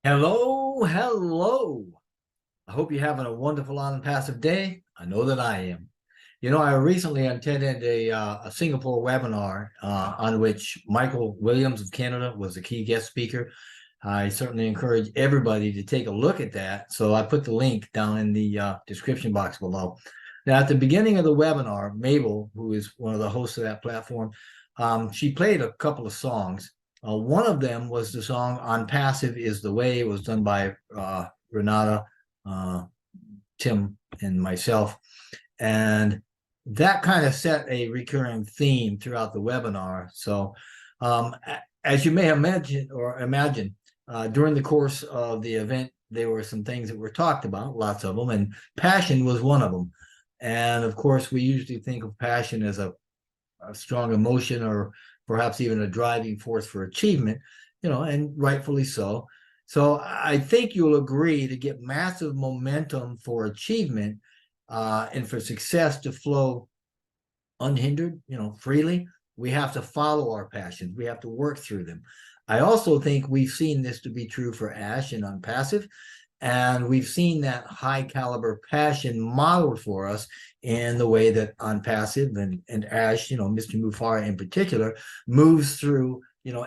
Hello, hello. I hope you're having a wonderful on and passive day. I know that I am. I recently attended a Singapore webinar on which Michael Williams of Canada was the key guest speaker. I certainly encourage everybody to take a look at that. So I put the link down in the description box below. Now, at the beginning of the webinar, Mabel, who is one of the hosts of that platform, she played a couple of songs. One of them was the song "On Passive Is the Way." It was done by Renata, uh, Tim, and myself. And that kind of set a recurring theme throughout the webinar. So, as you may have mentioned or imagined, during the course of the event, there were some things that were talked about, lots of them, and passion was one of them. And of course, we usually think of passion as a strong emotion or perhaps even a driving force for achievement, and rightfully so. So I think you'll agree to get massive momentum for achievement and for success to flow unhindered, freely. We have to follow our passions. We have to work through them. I also think we've seen this to be true for Ash and ONPASSIVE. And we've seen that high caliber passion modeled for us in the way that ONPASSIVE and Ash, Mr. Mufara in particular, moves through,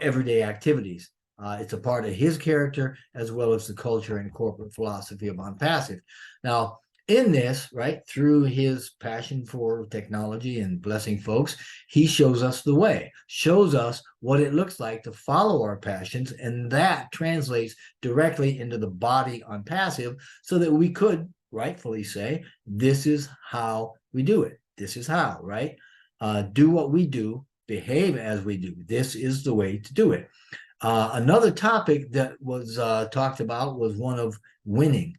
everyday activities. It's a part of his character as well as the culture and corporate philosophy of ONPASSIVE. Now, in this, right, through his passion for technology and blessing folks, he shows us the way, shows us what it looks like to follow our passions, and that translates directly into the body ONPASSIVE so that we could rightfully say, this is how we do it. This is how, right? Do what we do, behave as we do. This is the way to do it. Another topic that was talked about was one of winning.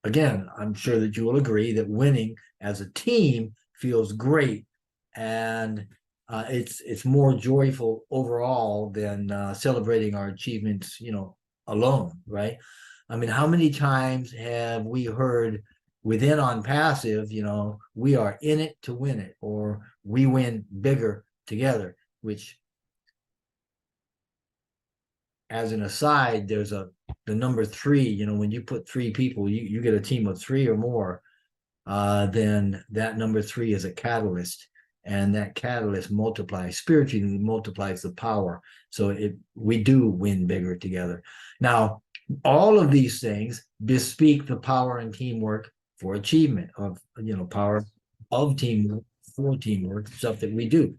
Again, I'm sure that you will agree that winning as a team feels great, and it's more joyful overall than celebrating our achievements, alone, right? I mean, how many times have we heard within ONPASSIVE, we are in it to win it, or we win bigger together, which, as an aside, there's the number three, when you put three people, you get a team of three or more, then that number three is a catalyst, and that catalyst multiplies spiritually, multiplies the power. So we do win bigger together. Now, all of these things bespeak the power and teamwork for achievement of, power of teamwork for teamwork, stuff that we do.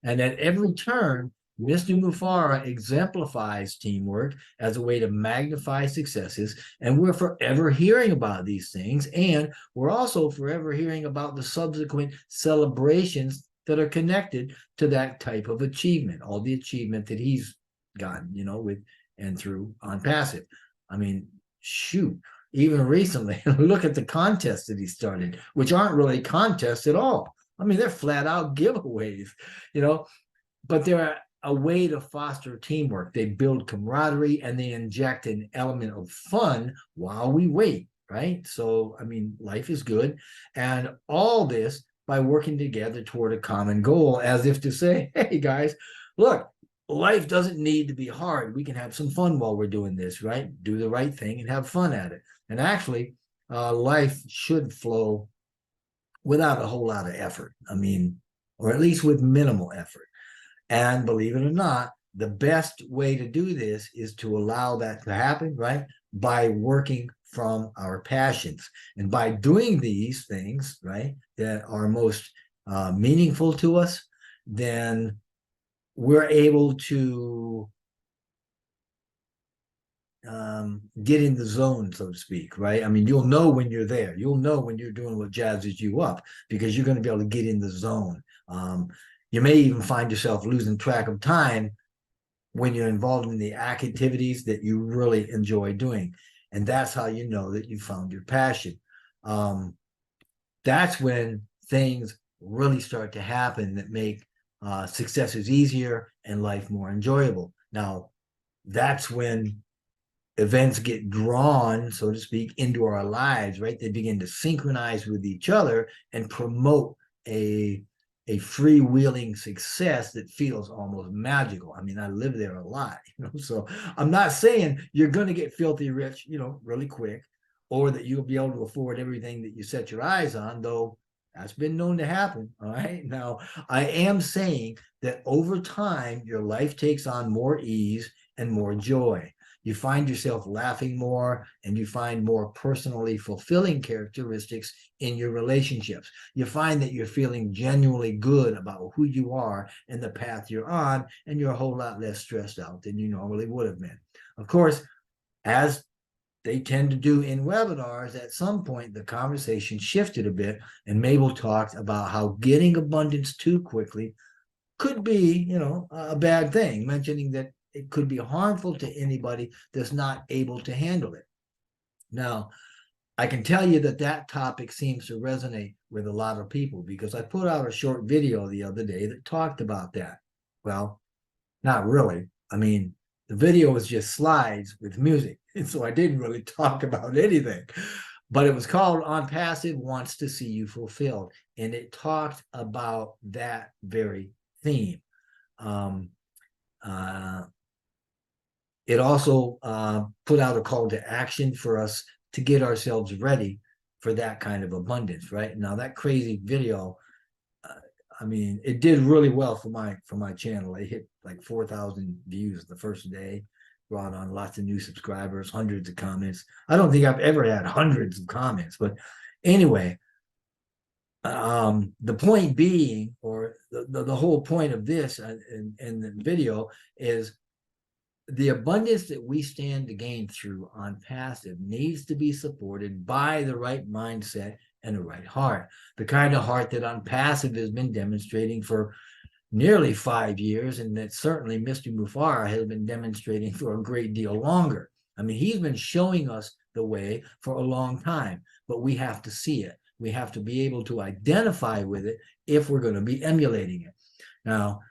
And at every turn, Mr. Mufara exemplifies teamwork as a way to magnify successes, and we're forever hearing about these things, and we're also forever hearing about the subsequent celebrations that are connected to that type of achievement, all the achievement that he's gotten, with and through ONPASSIVE. I mean, shoot, even recently, look at the contests that he started, which aren't really contests at all. I mean, they're flat out giveaways, but they're a way to foster teamwork. They build camaraderie and they inject an element of fun while we wait, right? So, I mean, life is good. And all this by working together toward a common goal, as if to say, hey, guys, look, life doesn't need to be hard. We can have some fun while we're doing this, right? Do the right thing and have fun at it. And actually, life should flow without a whole lot of effort. I mean, or at least with minimal effort. And believe it or not, the best way to do this is to allow that to happen, right? By working from our passions. And by doing these things, right, that are most meaningful to us, then we're able to get in the zone, so to speak, right? I mean, you'll know when you're there. You'll know when you're doing what jazzes you up because you're going to be able to get in the zone. You may even find yourself losing track of time when you're involved in the activities that you really enjoy doing. And that's how you know that you found your passion. That's when things really start to happen that make successes easier and life more enjoyable. Now, that's when events get drawn, so to speak, into our lives, right? They begin to synchronize with each other and promote a a freewheeling success that feels almost magical. I mean, I live there a lot, so I'm not saying you're going to get filthy rich, really quick, or that you'll be able to afford everything that you set your eyes on, though that's been known to happen. All right. Now, I am saying that over time, your life takes on more ease and more joy. You find yourself laughing more, and you find more personally fulfilling characteristics in your relationships. You find that you're feeling genuinely good about who you are and the path you're on, and you're a whole lot less stressed out than you normally would have been. Of course, as they tend to do in webinars, at some point the conversation shifted a bit, and Mabel talked about how getting abundance too quickly could be, a bad thing, mentioning that it could be harmful to anybody that's not able to handle it. Now, I can tell you that that topic seems to resonate with a lot of people, because I put out a short video the other day that talked about that. Well, not really. I mean, the video was just slides with music, and so I didn't really talk about anything. But it was called ONPASSIVE Wants to See You Fulfilled, and it talked about that very theme. It also put out a call to action for us to get ourselves ready for that kind of abundance. Right now, that crazy video, I mean, it did really well for my channel. It hit like 4,000 views the first day, brought on lots of new subscribers, hundreds of comments. I don't think I've ever had hundreds of comments, but anyway, the point being, or the whole point of this in the video, is the abundance that we stand to gain through ONPASSIVE needs to be supported by the right mindset and the right heart, the kind of heart that ONPASSIVE has been demonstrating for nearly 5 years, and that certainly Mr. Mufara has been demonstrating for a great deal longer. I mean, he's been showing us the way for a long time, but we have to see it. We have to be able to identify with it if we're going to be emulating it. Now,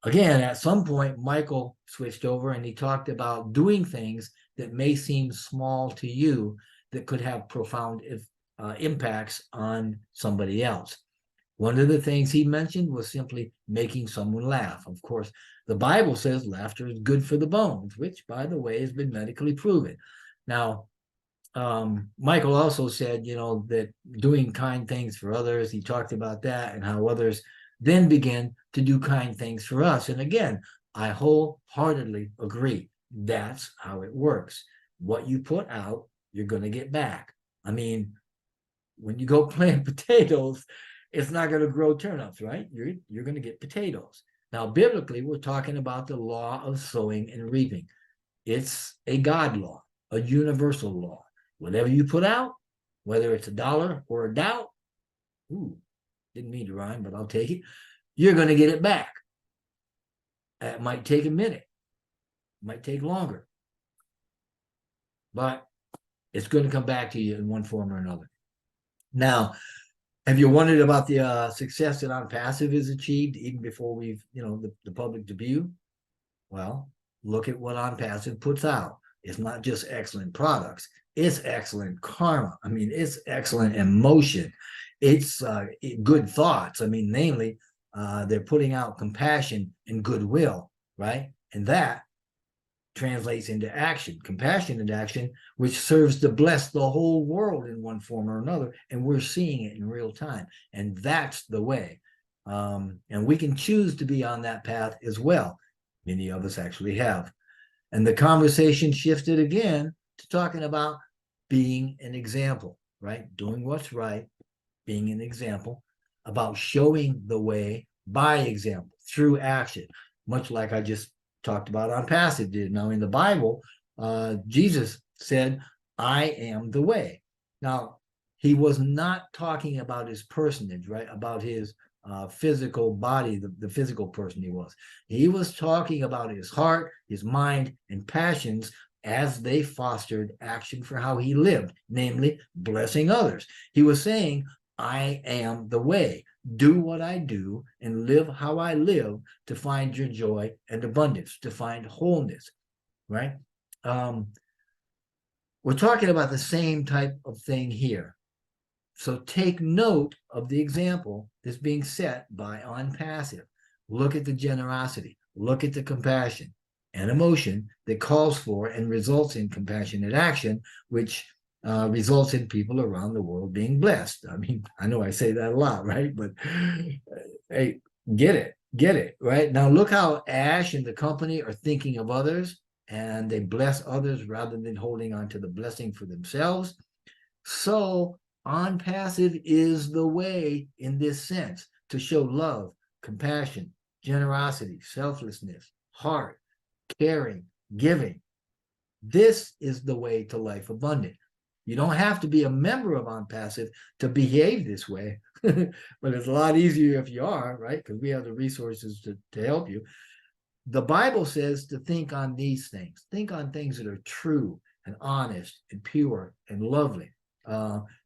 again, at some point, Michael switched over and he talked about doing things that may seem small to you that could have profound impacts on somebody else. One of the things he mentioned was simply making someone laugh. Of course, the Bible says laughter is good for the bones, which, by the way, has been medically proven. Now, Michael also said, that doing kind things for others, he talked about that and how others then begin to do kind things for us. And again, I wholeheartedly agree. That's how it works. What you put out, you're going to get back. I mean, when you go plant potatoes, it's not going to grow turnips, right? You're going to get potatoes. Now, biblically, we're talking about the law of sowing and reaping. It's a God law, a universal law. Whatever you put out, whether it's $1 or a doubt, didn't mean to rhyme, but I'll take it, you're going to get it back. It might take a minute. It might take longer. But it's going to come back to you in one form or another. Now, have you wondered about the success that ONPASSIVE has achieved even before we've, the public debut? Well, look at what ONPASSIVE puts out. It's not just excellent products. It's excellent karma. I mean, it's excellent emotion. It's good thoughts. I mean, namely, they're putting out compassion and goodwill, right? And that translates into action, compassionate action, which serves to bless the whole world in one form or another. And we're seeing it in real time. And that's the way. And we can choose to be on that path as well. Many of us actually have. And the conversation shifted again to talking about being an example, right? Doing what's right, being an example, about showing the way by example, through action, much like I just talked about ONPASSIVE did. Now, in the Bible, Jesus said, I am the way. Now, he was not talking about his personage, right? About his physical body, the physical person he was. He was talking about his heart, his mind, and passions as they fostered action for how he lived, namely blessing others. He was saying, I am the way. Do what I do and live how I live to find your joy and abundance, to find wholeness, right? We're talking about the same type of thing here. So take note of the example that's being set by ONPASSIVE. Look at the generosity, look at the compassion and emotion that calls for and results in compassionate action, which results in people around the world being blessed. I mean, I know I say that a lot, right? But hey, get it, right? Now look how Ash and the company are thinking of others, and they bless others rather than holding on to the blessing for themselves. So ONPASSIVE is the way in this sense to show love, compassion, generosity, selflessness, heart, caring, giving. This is the way to life abundant. You don't have to be a member of ONPASSIVE to behave this way, but it's a lot easier if you are, right? Because we have the resources to help you. The Bible says to think on these things. Think on things that are true and honest and pure and lovely,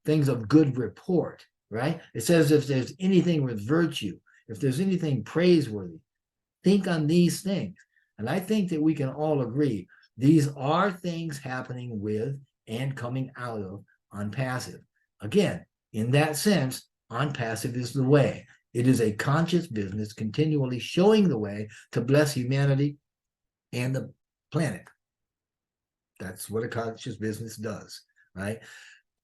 things of good report, right? It says if there's anything with virtue, if there's anything praiseworthy, think on these things. And I think that we can all agree these are things happening with and coming out of ONPASSIVE. Again, in that sense, ONPASSIVE is the way. It is a conscious business continually showing the way to bless humanity and the planet. That's what a conscious business does, right?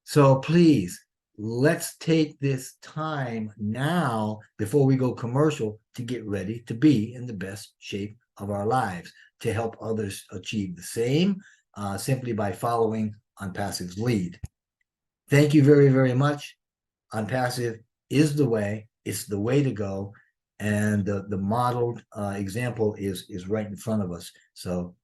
So please, let's take this time now before we go commercial to get ready to be in the best shape of our lives, to help others achieve the same, simply by following ONPASSIVE's lead. Thank you very, very much. ONPASSIVE is the way. It's the way to go. And the modeled example is right in front of us. So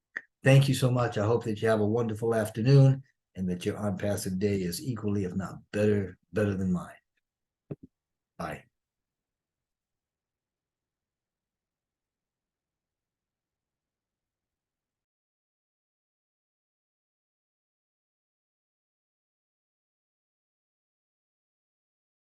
thank you so much. I hope that you have a wonderful afternoon and that your ONPASSIVE day is equally, if not better than mine. Bye.